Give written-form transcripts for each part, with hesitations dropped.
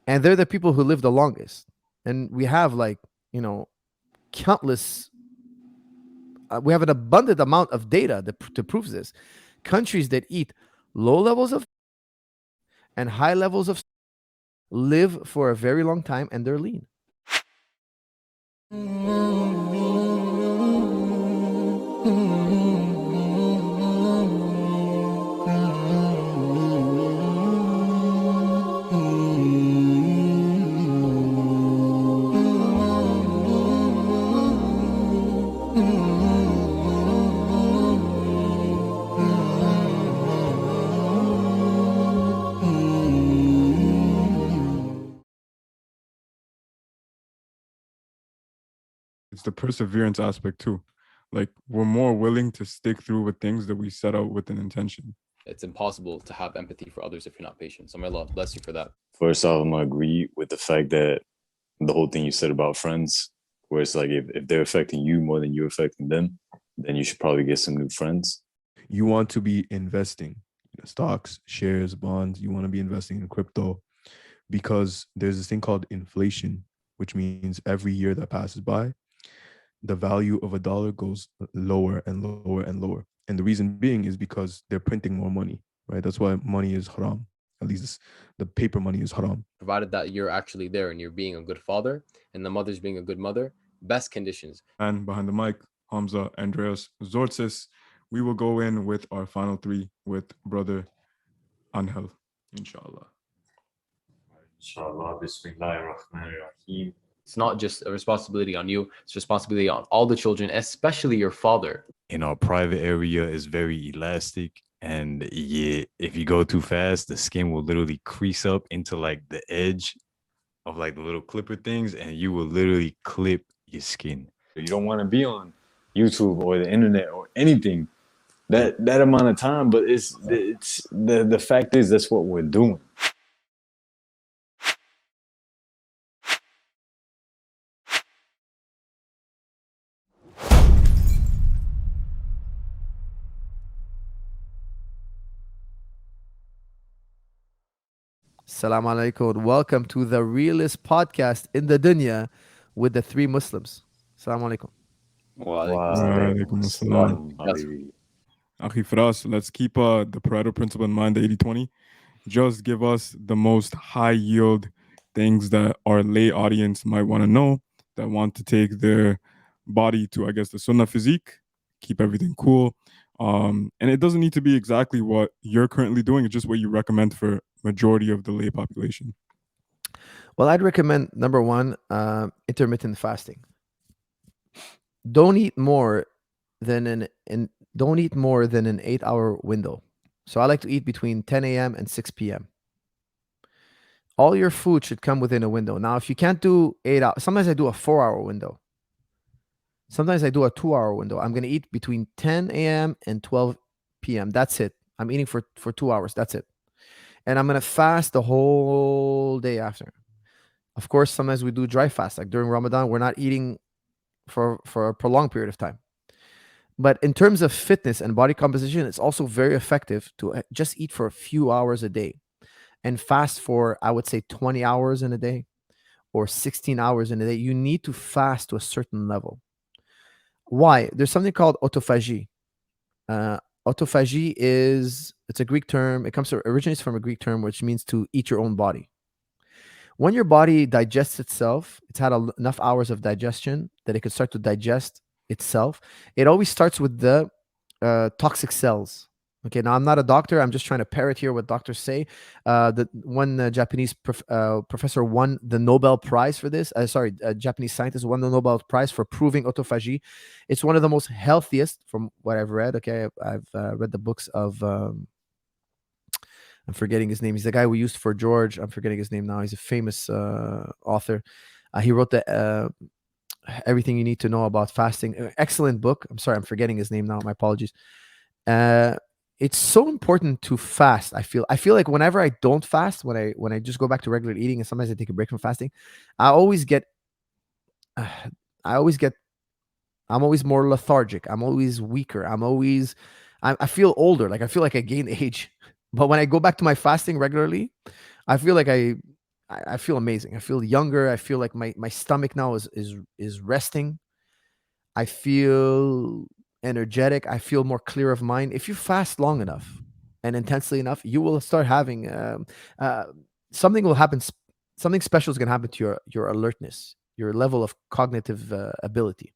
and they're the people who live the longest. And we have like, countless. We have an abundant amount of data to prove this. Countries that eat low levels of and high levels of live for a very long time and they're lean. It's the perseverance aspect too. Like we're more willing to stick through with things that we set out with an intention. It's impossible to have empathy for others if you're not patient. So may Allah bless you for that. First off, I'm gonna agree with the fact that the whole thing you said about friends, where it's like if they're affecting you more than you're affecting them, then you should probably get some new friends. You want to be investing stocks, shares, bonds. You want to be investing in crypto because there's this thing called inflation, which means every year that passes by, the value of a dollar goes lower and lower and lower. And the reason being is because they're printing more money, right? That's why money is haram. At least the paper money is haram. Provided that you're actually there and you're being a good father and the mother's being a good mother, best conditions. And behind the mic, Hamza, Andreas, Zortsis, we will go in with our final three with brother Anghel, inshallah. Inshallah, Bismillahir Rahmanir Rahim. It's not just a responsibility on you, it's responsibility on all the children, especially your father. In our private area is very elastic. And yeah, if you go too fast, the skin will literally crease up into like the edge of like the little clipper things, and you will literally clip your skin. You don't want to be on YouTube or the internet or anything that amount of time, but it's the fact is that's what we're doing. Assalamu alaikum. Welcome to the realest podcast in the dunya with the three Muslims. Assalamu alaikum. Walaikum assalam. Akhi Firas, let's keep the Pareto principle in mind, the 80-20. Just give us the most high yield things that our lay audience might want to know, that want to take their body to, I guess, the sunnah physique, keep everything cool. And it doesn't need to be exactly what you're currently doing. It's just what you recommend for majority of the lay population. Well, I'd recommend number one, intermittent fasting. Don't eat more than an 8-hour window. So I like to eat between 10 a.m. and 6 p.m. All your food should come within a window. Now, if you can't do 8 hours, sometimes I do a 4-hour window. Sometimes I do a 2-hour window. I'm going to eat between 10 a.m. and 12 p.m. That's it. I'm eating for 2 hours. That's it. And I'm going to fast the whole day after. Of course, sometimes we do dry fast. Like during Ramadan, we're not eating for a prolonged period of time. But in terms of fitness and body composition, it's also very effective to just eat for a few hours a day and fast for, I would say, 20 hours in a day or 16 hours in a day. You need to fast to a certain level. Why? There's something called autophagy. Autophagy it's a Greek term. It originates from a Greek term, which means to eat your own body. When your body digests itself, it's had enough hours of digestion that it could start to digest itself. It always starts with the toxic cells. Okay, now I'm not a doctor. I'm just trying to parrot here what doctors say. The one Japanese professor won the Nobel Prize for this. A Japanese scientist won the Nobel Prize for proving autophagy. It's one of the most healthiest, from what I've read. Okay, I've read the books of. I'm forgetting his name. He's the guy we used for George. I'm forgetting his name now. He's a famous author. He wrote the Everything You Need to Know About Fasting. Excellent book. I'm sorry, I'm forgetting his name now. My apologies. It's so important to fast. I feel like whenever I don't fast, when I just go back to regular eating, and sometimes I take a break from fasting, I'm always more lethargic. I'm always weaker. I feel older. Like I feel like I gained age. But when I go back to my fasting regularly, I feel like I I feel amazing. I feel younger. I feel like my stomach now is resting. I feel energetic. I feel more clear of mind. If you fast long enough and intensely enough, you will start having uh, something will happen. Something special is going to happen to your alertness, your level of cognitive ability.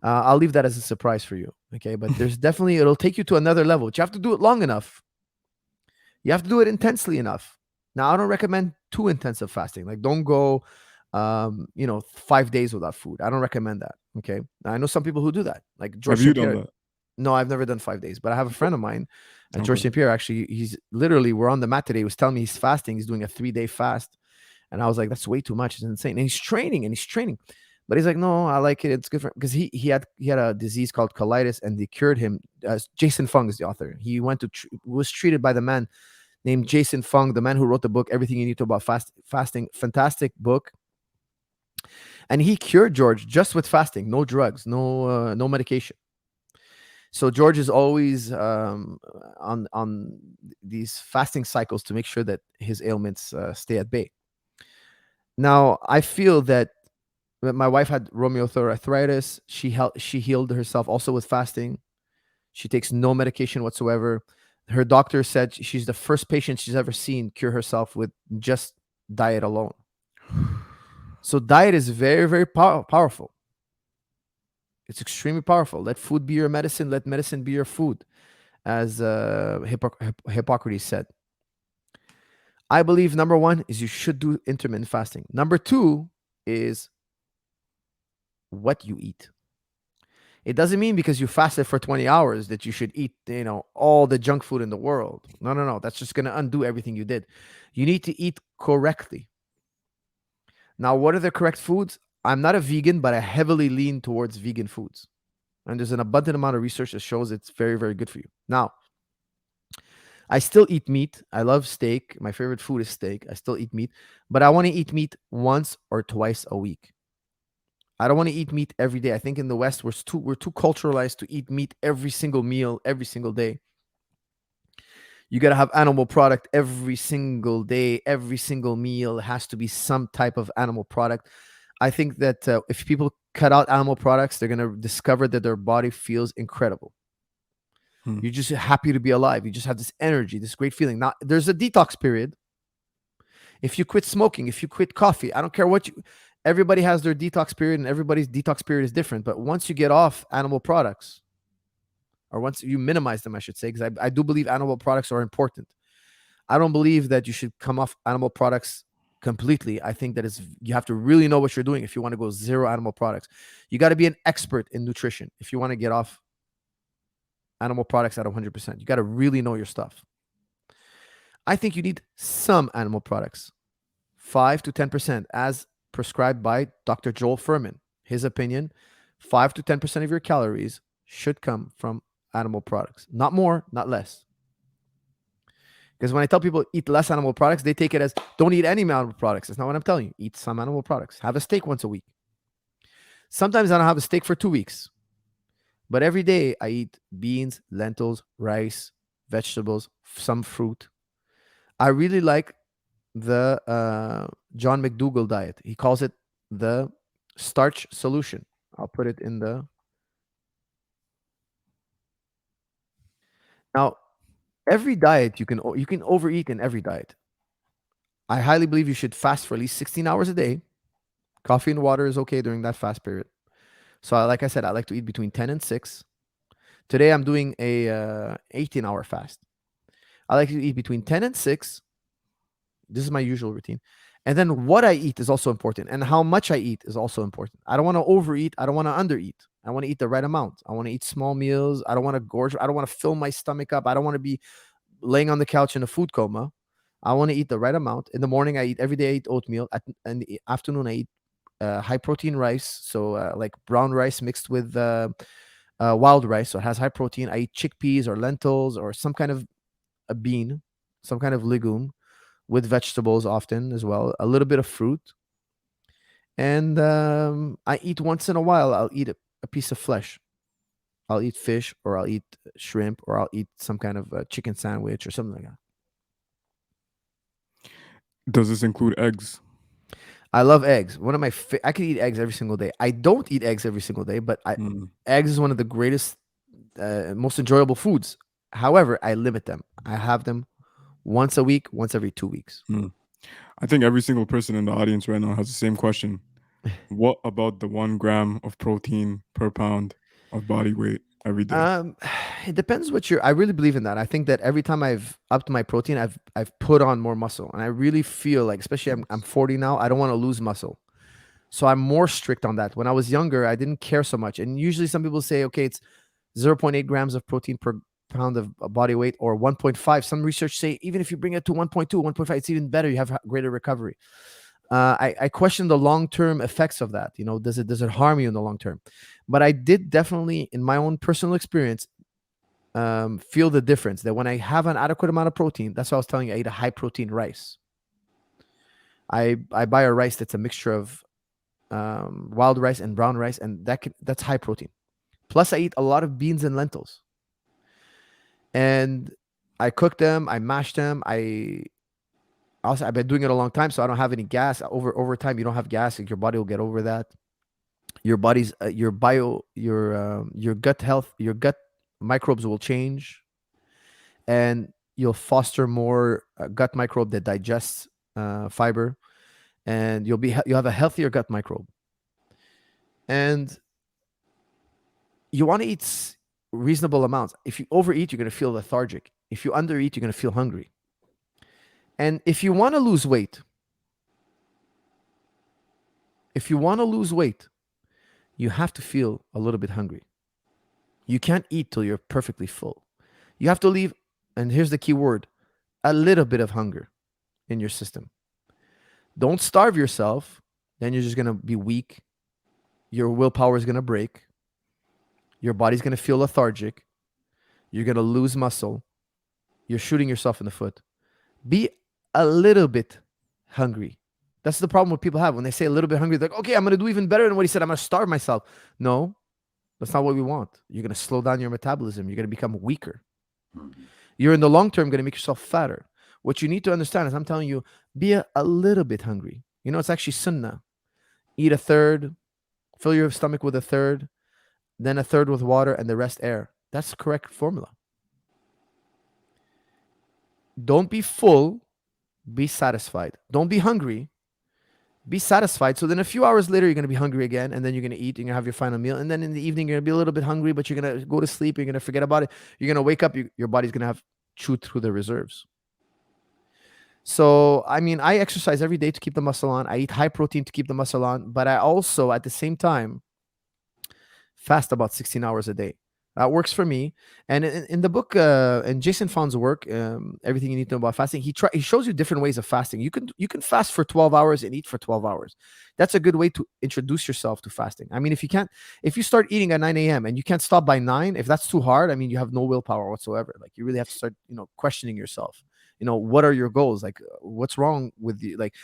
I'll leave that as a surprise for you. Okay, but there's definitely it'll take you to another level. But you have to do it long enough. You have to do it intensely enough. Now, I don't recommend too intensive fasting. Like, don't go, 5 days without food. I don't recommend that. Okay. Now, I know some people who do that. Like George Have you St. done Pierre. that? No, I've never done 5 days, but I have a friend of mine, George Okay. St. Pierre. Actually, he's literally, we're on the mat today. He was telling me he's fasting. He's doing a 3-day fast. And I was like, that's way too much. It's insane. And he's training. But he's like, no, I like it. It's good for because he had a disease called colitis, and they cured him. Jason Fung is the author. He was treated by the man named Jason Fung, the man who wrote the book Everything You Need to Know About Fasting. Fantastic book. And he cured George just with fasting, no drugs, no medication. So George is always on these fasting cycles to make sure that his ailments stay at bay. Now, I feel that my wife had rheumatoid arthritis. She healed herself also with fasting. She takes no medication whatsoever. Her doctor said she's the first patient she's ever seen cure herself with just diet alone. So diet is very, very powerful. It's extremely powerful. Let food be your medicine. Let medicine be your food, as Hippocrates said. I believe number one is you should do intermittent fasting. Number two is what you eat. It doesn't mean because you fasted for 20 hours that you should eat, all the junk food in the world. No. That's just going to undo everything you did. You need to eat correctly. Now, what are the correct foods? I'm not a vegan, but I heavily lean towards vegan foods. And there's an abundant amount of research that shows it's very, very good for you. Now, I still eat meat. I love steak. My favorite food is steak. I still eat meat, but I want to eat meat once or twice a week. I don't want to eat meat every day. I think in the West, we're too culturalized to eat meat every single meal, every single day. You got to have animal product every single day. Every single meal has to be some type of animal product. I think that if people cut out animal products, they're going to discover that their body feels incredible. You're just happy to be alive. You just have this energy, this great feeling. Now, there's a detox period. If you quit smoking, if you quit coffee, I don't care everybody has their detox period, and everybody's detox period is different. But once you get off animal products, or once you minimize them, I should say, because I do believe animal products are important. I don't believe that you should come off animal products completely. I think that you have to really know what you're doing if you want to go zero animal products. You got to be an expert in nutrition if you want to get off animal products at 100%. You got to really know your stuff. I think you need some animal products, 5 to 10%, as prescribed by Dr. Joel Fuhrman. His opinion, 5 to 10% of your calories should come from animal products. Not more, not less. Because when I tell people eat less animal products, they take it as don't eat any animal products. That's not what I'm telling you. Eat some animal products. Have a steak once a week. Sometimes I don't have a steak for 2 weeks. But every day I eat beans, lentils, rice, vegetables, some fruit. I really like the John McDougall diet. He calls it the starch solution. I'll put it in the... Now, every diet you can overeat in every diet. I highly believe you should fast for at least 16 hours a day. Coffee and water is okay during that fast period. So like I said, I like to eat between 10 and 6. Today I'm doing a 18-hour fast. I like to eat between 10 and 6. This is my usual routine. And then what I eat is also important. And how much I eat is also important. I don't want to overeat. I don't want to undereat. I want to eat the right amount. I want to eat small meals. I don't want to gorge. I don't want to fill my stomach up. I don't want to be laying on the couch in a food coma. I want to eat the right amount. In the morning, every day I eat oatmeal. In the afternoon, I eat high protein rice. So like brown rice mixed with wild rice. So it has high protein. I eat chickpeas or lentils or some kind of a bean, some kind of legume, with vegetables often as well, a little bit of fruit. And I eat once in a while, I'll eat a piece of flesh. I'll eat fish, or I'll eat shrimp, or I'll eat some kind of chicken sandwich or something like that. Does this include eggs? I love eggs. One of my I could eat eggs every single day. I don't eat eggs every single day, but eggs is one of the greatest, most enjoyable foods. However, I limit them. I have them once a week, once every 2 weeks. I think every single person in the audience right now has the same question. What about the 1 gram of protein per pound of body weight every day? It depends what you're. I really believe in that. I think that every time I've upped my protein, I've put on more muscle, and I really feel like, especially I'm 40 now, I don't want to lose muscle, so I'm more strict on that. When I was younger, I didn't care so much, and usually some people say, okay, it's 0.8 grams of protein per pound of body weight, or 1.5. Some research say even if you bring it to 1.2, 1.5, it's even better. You have greater recovery. I question the long-term effects of that. You know, does it harm you in the long term? But I did definitely, in my own personal experience, feel the difference that when I have an adequate amount of protein, that's what I was telling you, I eat a high protein rice. I buy a rice that's a mixture of wild rice and brown rice, and that's high protein. Plus, I eat a lot of beans and lentils, and I cook them, I mash them, I've been doing it a long time, so I don't have any gas. Over time, you don't have gas, and your body will get over that. Your body's your gut health, your gut microbes will change, and you'll foster more gut microbe that digests fiber, and you'll have a healthier gut microbe. And you want to eat reasonable amounts. If you overeat, you're going to feel lethargic. If you undereat, you're going to feel hungry. And if you want to lose weight, you have to feel a little bit hungry. You can't eat till you're perfectly full. You have to leave, and here's the key word, a little bit of hunger in your system. Don't starve yourself, then you're just going to be weak. Your willpower is going to break. Your body's going to feel lethargic. You're going to lose muscle. You're shooting yourself in the foot. Be a little bit hungry. That's the problem what people have. When they say a little bit hungry, they're like, okay, I'm going to do even better than what he said. I'm going to starve myself. No, that's not what we want. You're going to slow down your metabolism. You're going to become weaker. You're in the long term going to make yourself fatter. What you need to understand is I'm telling you, be a little bit hungry. You know, it's actually sunnah. Eat a third, fill your stomach with a third, then a third with water, and the rest air. That's the correct formula. Don't be full, be satisfied. Don't be hungry, be satisfied. So then a few hours later, you're going to be hungry again, and then you're going to eat, and you're going to have your final meal. And then in the evening, you're going to be a little bit hungry, but you're going to go to sleep. You're going to forget about it. You're going to wake up. Your body's going to have chewed through the reserves. So, I mean, I exercise every day to keep the muscle on. I eat high protein to keep the muscle on, but I also, at the same time, fast about 16 hours a day. That works for me. And in the book, in Jason Fawn's work, Everything You Need to Know About Fasting, he shows you different ways of fasting. You can fast for 12 hours and eat for 12 hours. That's a good way to introduce yourself to fasting. I mean, if you start eating at 9 a.m. and you can't stop by 9, if that's too hard, I mean, you have no willpower whatsoever. Like, you really have to start, questioning yourself. What are your goals? Like, what's wrong with you? Like,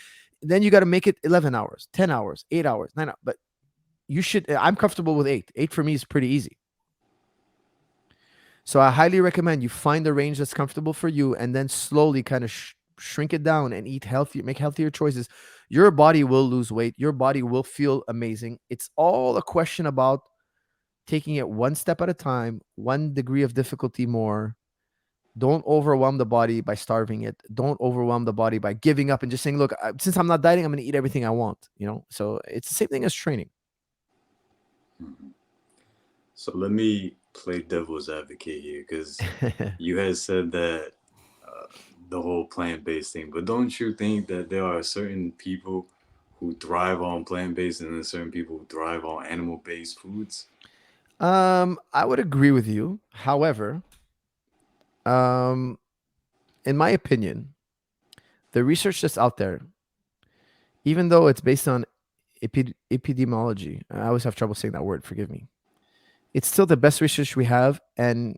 then you got to make it 11 hours, 10 hours, 8 hours, 9 hours. But I'm comfortable with 8. 8 for me is pretty easy. So I highly recommend you find the range that's comfortable for you, and then slowly kind of shrink it down and eat healthy, make healthier choices. Your body will lose weight. Your body will feel amazing. It's all a question about taking it one step at a time, one degree of difficulty more. Don't overwhelm the body by starving it. Don't overwhelm the body by giving up and just saying, look, since I'm not dieting, I'm going to eat everything I want. So it's the same thing as training. So let me play devil's advocate here, because you had said that the whole plant-based thing, but don't you think that there are certain people who thrive on plant-based and then certain people who thrive on animal-based foods? I would agree with you. However, in my opinion, the research that's out there, even though it's based on epidemiology, I always have trouble saying that word, forgive me. It's still the best research we have, and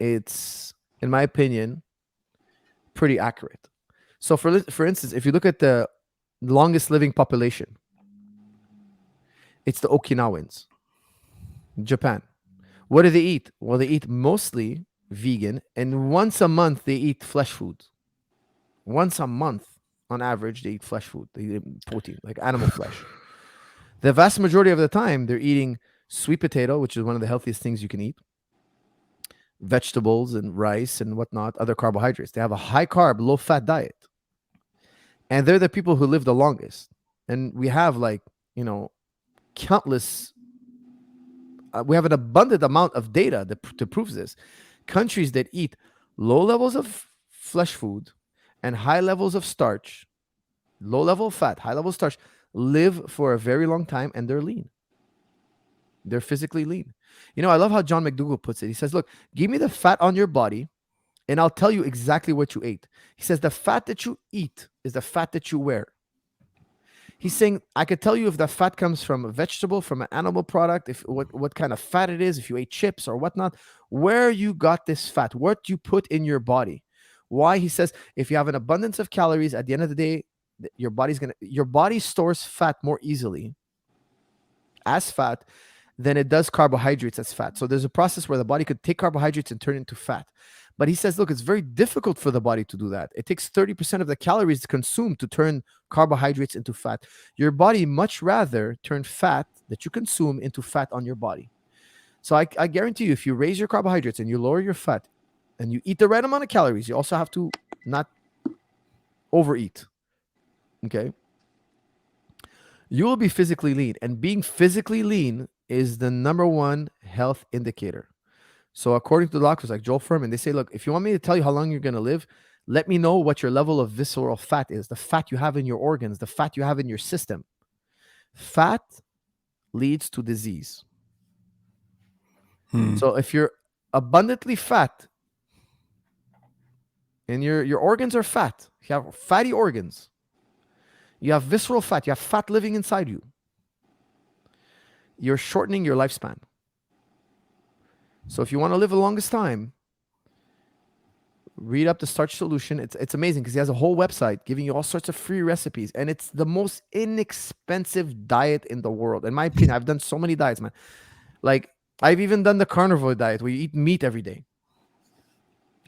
it's, in my opinion, pretty accurate. So for instance, if you look at the longest living population, it's the Okinawans, Japan. What do they eat? Well, they eat mostly vegan, and once a month they eat flesh food. Once a month. on average, they eat flesh food. They eat protein, like animal flesh. The vast majority of the time, they're eating sweet potato, which is one of the healthiest things you can eat, vegetables and rice and whatnot, other carbohydrates. They have a high carb, low fat diet. And they're the people who live the longest. And we have countless, we have an abundant amount of data to prove this. Countries that eat low levels of flesh food and high levels of starch, low level of fat, high level of starch, live for a very long time, and they're lean. They're physically lean. I love how John McDougall puts it. He says, look, give me the fat on your body and I'll tell you exactly what you ate. He says the fat that you eat is the fat that you wear. He's saying I could tell you if the fat comes from a vegetable, from an animal product, if what kind of fat it is, if you ate chips or whatnot, where you got this fat, what you put in your body. Why? He says if you have an abundance of calories, at the end of the day, your body stores fat more easily as fat than it does carbohydrates as fat. So there's a process where the body could take carbohydrates and turn it into fat. But he says, look, it's very difficult for the body to do that. It takes 30% of the calories consumed to turn carbohydrates into fat. Your body much rather turn fat that you consume into fat on your body. So I guarantee you, if you raise your carbohydrates and you lower your fat and you eat the right amount of calories, you also have to not overeat. Okay? You will be physically lean. And being physically lean is the number one health indicator. So according to the doctors like Joel Furman, they say, look, if you want me to tell you how long you're going to live, let me know what your level of visceral fat is, the fat you have in your organs, the fat you have in your system. Fat leads to disease. So if you're abundantly fat and your organs are fat, you have fatty organs, you have visceral fat, you have fat living inside you, you're shortening your lifespan. So if you want to live the longest time, read up the Starch Solution. It's amazing because he has a whole website giving you all sorts of free recipes. And it's the most inexpensive diet in the world. In my opinion, I've done so many diets, man. Like, I've even done the carnivore diet where you eat meat every day.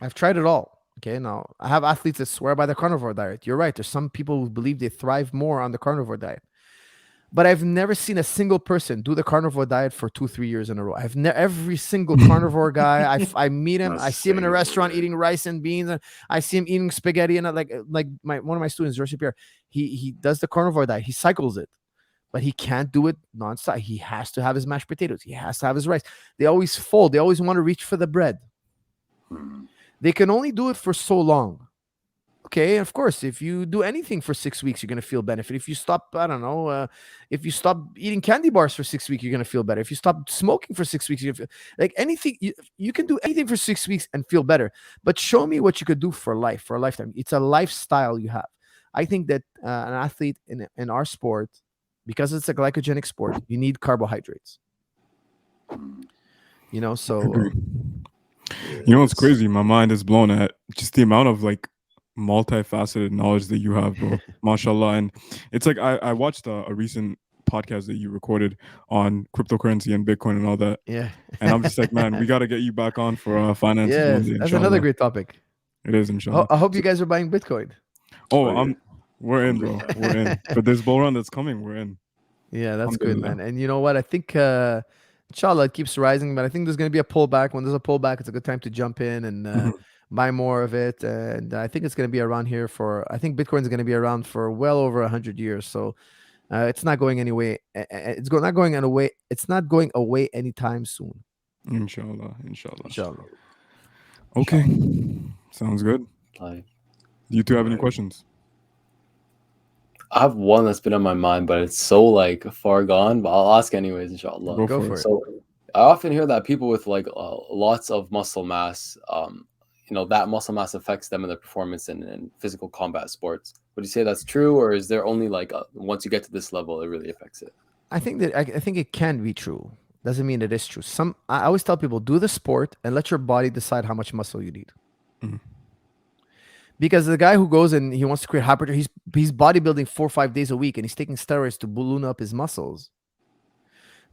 I've tried it all. Okay, now I have athletes that swear by the carnivore diet. You're right. There's some people who believe they thrive more on the carnivore diet. But I've never seen a single person do the carnivore diet for 2-3 years in a row. Every single carnivore guy, I meet him, I see him in a restaurant eating rice and beans, and I see him eating spaghetti. And one of my students, George Pierre, he does the carnivore diet. He cycles it, but he can't do it nonstop. He has to have his mashed potatoes. He has to have his rice. They always fold. They always want to reach for the bread. They can only do it for so long. Okay, of course, if you do anything for 6 weeks, you're going to feel benefit. If you stop, if you stop eating candy bars for 6 weeks, you're going to feel better. If you stop smoking for 6 weeks, you're going to feel like anything. You can do anything for 6 weeks and feel better. But show me what you could do for life, for a lifetime. It's a lifestyle you have. I think that an athlete in our sport, because it's a glycogenic sport, you need carbohydrates. So... what's crazy? My mind is blown at just the amount of multifaceted knowledge that you have, bro. Mashallah. And it's like I watched a recent podcast that you recorded on cryptocurrency and Bitcoin and all that. Yeah. And I'm just like, man, we got to get you back on for finances. Yeah, Monday, that's another great topic. It is, inshallah. I hope you guys are buying Bitcoin. We're in, bro. We're in. For this bull run that's coming, we're in. Yeah, that's good, man. And you know what? I think inshallah it keeps rising, but I think there's going to be a pullback. When there's a pullback, it's a good time to jump in and buy more of it. And I think it's going to be around here I think Bitcoin is going to be around for well over 100 years. So it's not going anyway. It's not going away. It's not going away anytime soon. Inshallah. Okay. Sounds good. Do you two have any questions? I have one that's been on my mind, but it's so far gone. But I'll ask anyways, inshallah. Go for it. So I often hear that people with lots of muscle mass, that muscle mass affects them in their performance in physical combat sports. Would you say that's true, or is there only once you get to this level, it really affects it? I think it can be true. Doesn't mean it is true. I always tell people, do the sport and let your body decide how much muscle you need. Mm-hmm. Because the guy who goes and he wants to create hypertrophy, he's bodybuilding 4 or 5 days a week and he's taking steroids to balloon up his muscles.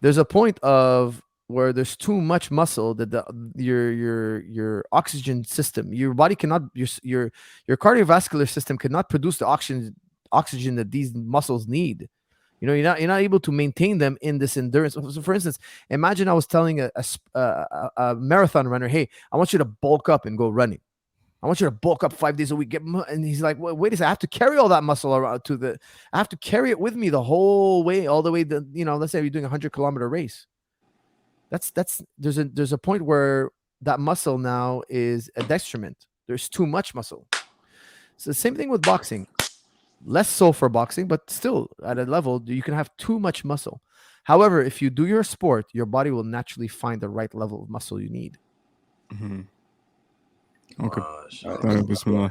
There's a point of where there's too much muscle that your oxygen system, your body cannot, your cardiovascular system cannot produce the oxygen that these muscles need. You know, you're not able to maintain them in this endurance. So for instance, imagine I was telling a marathon runner, hey, I want you to bulk up and go running. I want you to bulk up 5 days a week. And he's like, wait a second, I have to carry all that muscle around I have to carry it with me the whole way, all the way to, let's say you're doing a 100-kilometer race. There's a point where that muscle now is a detriment. There's too much muscle. So the same thing with boxing. Less so for boxing, but still at a level you can have too much muscle. However, if you do your sport, your body will naturally find the right level of muscle you need. Mm-hmm. Okay. Bismillah.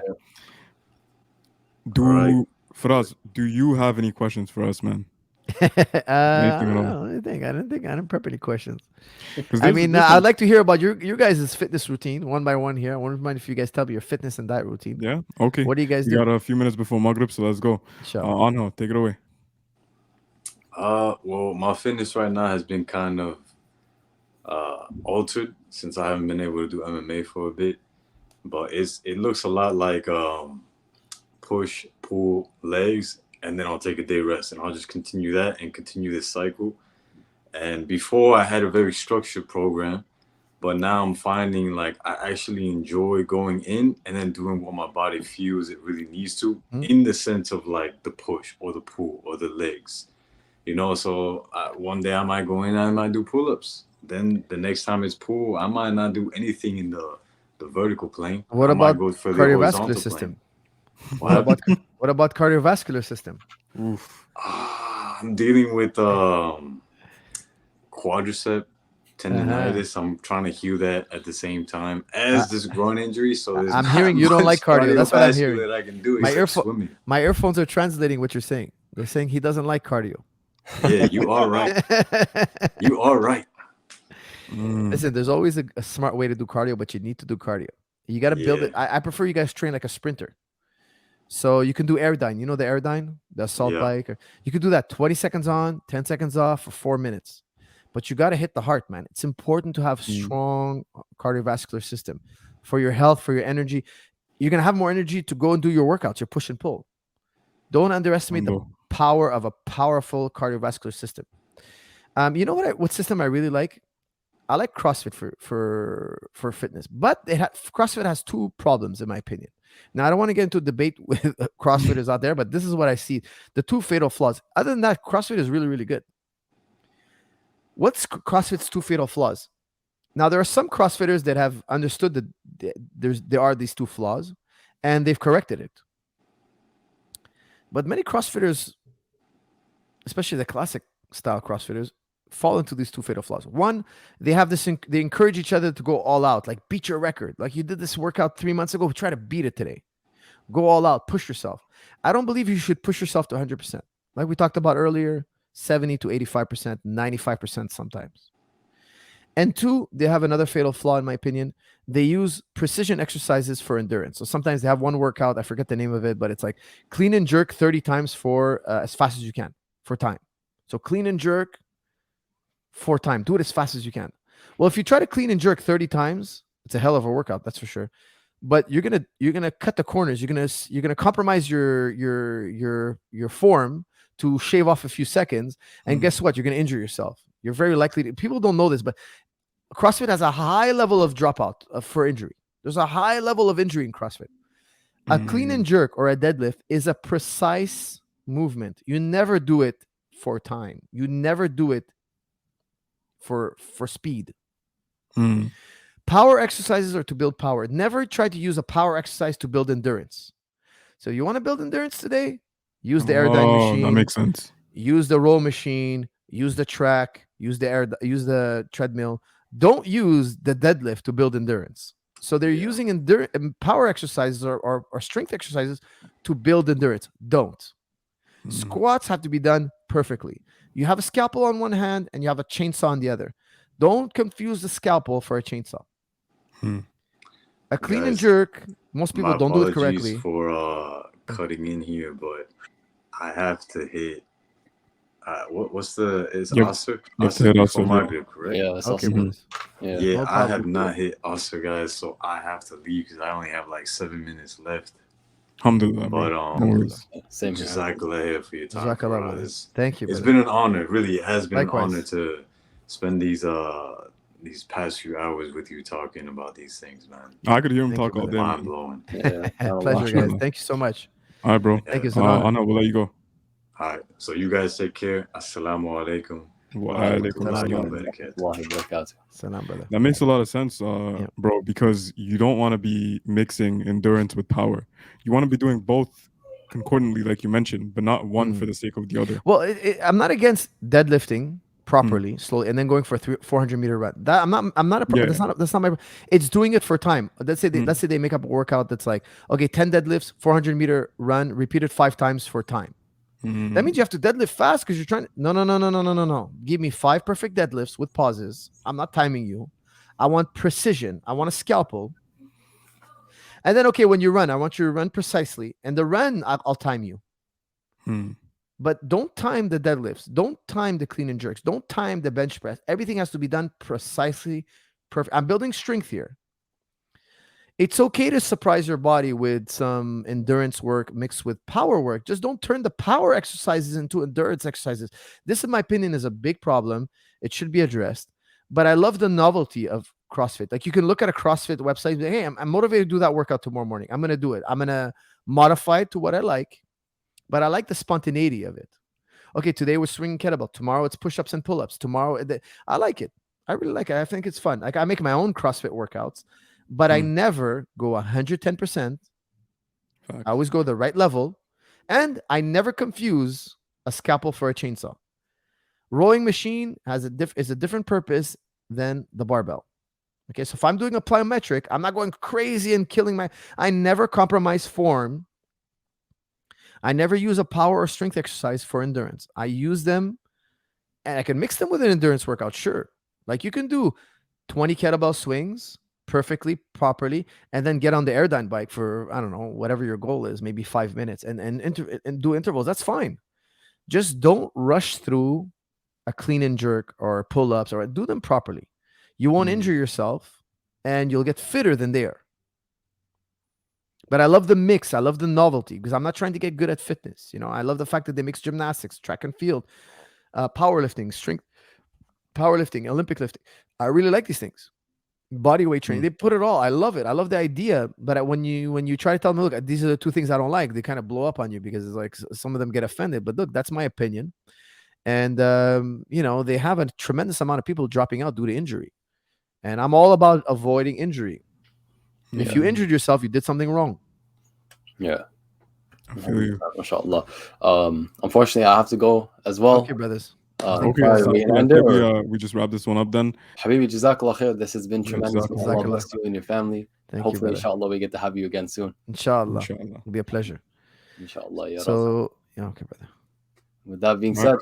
Firas, do you have any questions for us, man? I didn't prep any questions. I mean, I'd like to hear about your guys' fitness routine one by one here. I wouldn't mind if you guys tell me your fitness and diet routine. Yeah. Okay. What do you guys do? We got a few minutes before Maghrib, so let's go. Sure. Anghel, take it away. Well, my fitness right now has been kind of altered since I haven't been able to do MMA for a bit. But it looks a lot like push, pull, legs, and then I'll take a day rest, and I'll just continue that and continue this cycle. And before I had a very structured program, but now I'm finding like I actually enjoy going in and then doing what my body feels it really needs to, in the sense of like the push or the pull or the legs, So one day I might go in and I might do pull-ups. Then the next time it's pull, I might not do anything in the vertical plane. What about cardiovascular system? What about cardiovascular system? Oof. I'm dealing with quadricep tendonitis. I'm trying to heal that at the same time as this groin injury. So I'm hearing you don't like cardio. That's what I'm hearing. That I can do. My earphones are translating what you're saying. They're saying he doesn't like cardio. Yeah, you are right. You are right. Listen, there's always a smart way to do cardio, but you need to do cardio. You got to build it. I prefer you guys train like a sprinter. So you can do Airdyne. You know the Airdyne, the assault bike. You could do that 20 seconds on, 10 seconds off for 4 minutes. But you got to hit the heart, man. It's important to have strong cardiovascular system for your health, for your energy. You're going to have more energy to go and do your workouts, your push and pull. Don't underestimate the power of a powerful cardiovascular system. You know what system I really like? I like CrossFit for fitness, but CrossFit has two problems in my opinion. Now I don't want to get into a debate with CrossFitters out there, but this is what I see: the two fatal flaws. Other than that, CrossFit is really, really good. What's CrossFit's two fatal flaws? Now there are some CrossFitters that have understood that there are these two flaws, and they've corrected it. But many CrossFitters, especially the classic style CrossFitters, fall into these two fatal flaws. One, they have this, they encourage each other to go all out, like beat your record. Like you did this workout 3 months ago, try to beat it today. Go all out, push yourself. I don't believe you should push yourself to 100%. Like we talked about earlier, 70 to 85%, 95% sometimes. And two, they have another fatal flaw, in my opinion. They use precision exercises for endurance. So sometimes they have one workout, I forget the name of it, but it's like clean and jerk 30 times for as fast as you can for time. So clean and jerk for time. Do it as fast as you can. Well, if you try to clean and jerk 30 times, it's a hell of a workout, that's for sure. But you're gonna cut the corners. You're gonna compromise your form to shave off a few seconds. And guess what? You're gonna injure yourself. You're very likely to. People don't know this, but CrossFit has a high level of dropout for injury. There's a high level of injury in CrossFit. A clean and jerk or a deadlift is a precise movement. You never do it for time. You never do it for speed. Power exercises are to build power. Never try to use a power exercise to build endurance. So you want to build endurance today? Use the Airdyne machine. That makes sense. Use the row machine. Use the track. Use the treadmill. Don't use the deadlift to build endurance. So they're using power exercises or strength exercises to build endurance. Don't. Squats have to be done perfectly. You have a scalpel on one hand and you have a chainsaw on the other. Don't confuse the scalpel for a chainsaw. A clean and jerk, most people don't do it correctly. For cutting in here, but I have to hit What's the is You have- Asr? you have to Asr hit before Asr, yeah. Maghrib, correct? Yeah, that's Okay, also brothers. yeah. Yeah, No I problem. have not hit Asr, guys, so I have to leave because I only have like 7 minutes left. Alhamdulillah, But bro. No worries. Same here. Jazakallah for your time, Jazakallah, Firas. brother. Thank you, It's brother. been an honor. Really, it has been an honor Likewise. to spend these past few hours with you talking about these things, man. I could hear him Thank you, talk all brother. day, Mind man. blowing. Yeah, Pleasure, guys. Mashallah. Thank you so much. All right, bro. Thank you. It's an honor. Anna, we'll let you go. All right, so you guys take care. Assalamu alaikum. Wa alaikum alaikum assalam. assalam. Wallahi barakatuh. Salam, brother. That makes a lot of sense, bro, because you don't want to be mixing endurance with power. You want to be doing both concordantly, like you mentioned, but not one for the sake of the other. Well, I'm not against deadlifting properly, slowly, and then going for a 400-meter run. That I'm not a Yeah. that's not my. It's doing it for time. Let's say they make up a workout that's like, okay, 10 deadlifts, 400-meter run, repeated 5 times for time. That means you have to deadlift fast because you're trying. No. Give me 5 perfect deadlifts with pauses. I'm not timing you. I want precision. I want a scalpel. And then, okay, when you run, I want you to run precisely. And the run, I'll time you. But don't time the deadlifts. Don't time the clean and jerks. Don't time the bench press. Everything has to be done precisely, perfect. I'm building strength here. It's okay to surprise your body with some endurance work mixed with power work. Just don't turn the power exercises into endurance exercises. This, in my opinion, is a big problem. It should be addressed. But I love the novelty of CrossFit. Like, you can look at a CrossFit website and say, hey, I'm motivated to do that workout tomorrow morning. I'm going to do it. I'm going to modify it to what I like. But I like the spontaneity of it. Okay, today we're swinging kettlebell. Tomorrow it's push-ups and pull-ups. Tomorrow, I like it. I really like it. I think it's fun. Like, I make my own CrossFit workouts, but I never go 110%. I always go the right level, and I never confuse a scalpel for a chainsaw. Rowing machine is a different purpose than the barbell. Okay, so if I'm doing a plyometric, I'm not going crazy and killing I never compromise form. I never use a power or strength exercise for endurance. I use them, and I can mix them with an endurance workout, sure. Like, you can do 20 kettlebell swings perfectly, properly, and then get on the Airdyne bike for, I don't know, whatever your goal is, maybe 5 minutes, and do intervals. That's fine. Just don't rush through a clean and jerk or pull-ups, or do them properly. You won't injure yourself, and you'll get fitter than they are. But I love the mix. I love the novelty, because I'm not trying to get good at fitness. You know, I love the fact that they mix gymnastics, track and field, powerlifting, strength, powerlifting, Olympic lifting. I really like these things. Body weight training. They put it all. I love it. I love the idea. But when you try to tell them, look, these are the 2 things I don't like, they kind of blow up on you, because it's like some of them get offended. But look, that's my opinion. And, they have a tremendous amount of people dropping out due to injury. And I'm all about avoiding injury. If you injured yourself, you did something wrong. Yeah. I feel you. MashaAllah. Unfortunately, I have to go as well. Okay, brothers. We just wrap this one up then. Habibi, Jazakallah khair. This has been tremendous. Jazakallah. Allah bless you and your family. Hopefully, inshallah, we get to have you again soon. Inshallah. It'll be a pleasure. Inshallah. Ya okay, brother. With that being said,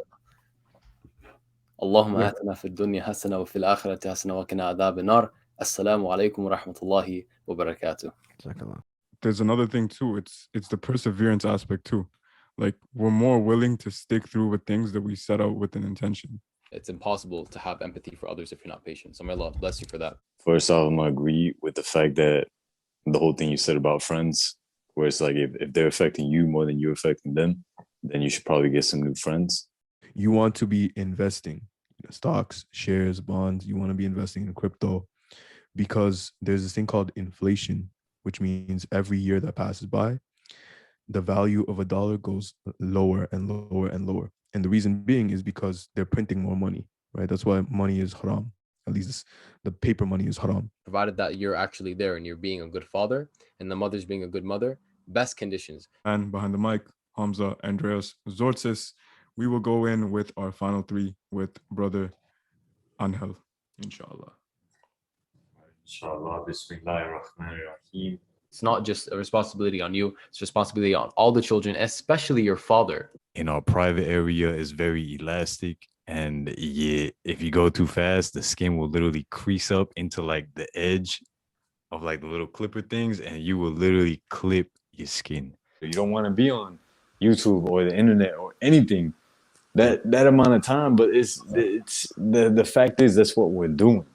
Allahumma atina fid dunya hasana wa fil akhirati hasana wa qina adhab an-nar. Assalamu alaikum wa rahmatullahi wa barakatuh. There's another thing too. It's the perseverance aspect too. Like, we're more willing to stick through with things that we set out with an intention. It's impossible to have empathy for others if you're not patient. So may Allah bless you for that. First off, I'm gonna agree with the fact that the whole thing you said about friends, where it's like if they're affecting you more than you're affecting them, then you should probably get some new friends. You want to be investing in stocks, shares, bonds. You want to be investing in crypto, because there's this thing called inflation, which means every year that passes by, the value of a dollar goes lower and lower and lower. And the reason being is because they're printing more money, right? That's why money is haram. At least the paper money is haram. Provided that you're actually there and you're being a good father and the mother's being a good mother, best conditions. And behind the mic, Hamza, Andreas, Zortsis, we will go in with our final 3 with brother Anghel, inshallah. Inshallah, Bismillahirrahmanirrahim. It's not just a responsibility on you, it's responsibility on all the children, especially your father. In our private area is very elastic, and if you go too fast, the skin will literally crease up into like the edge of like the little clipper things, and you will literally clip your skin. You don't want to be on YouTube or the internet or anything that amount of time, but it's the fact is that's what we're doing.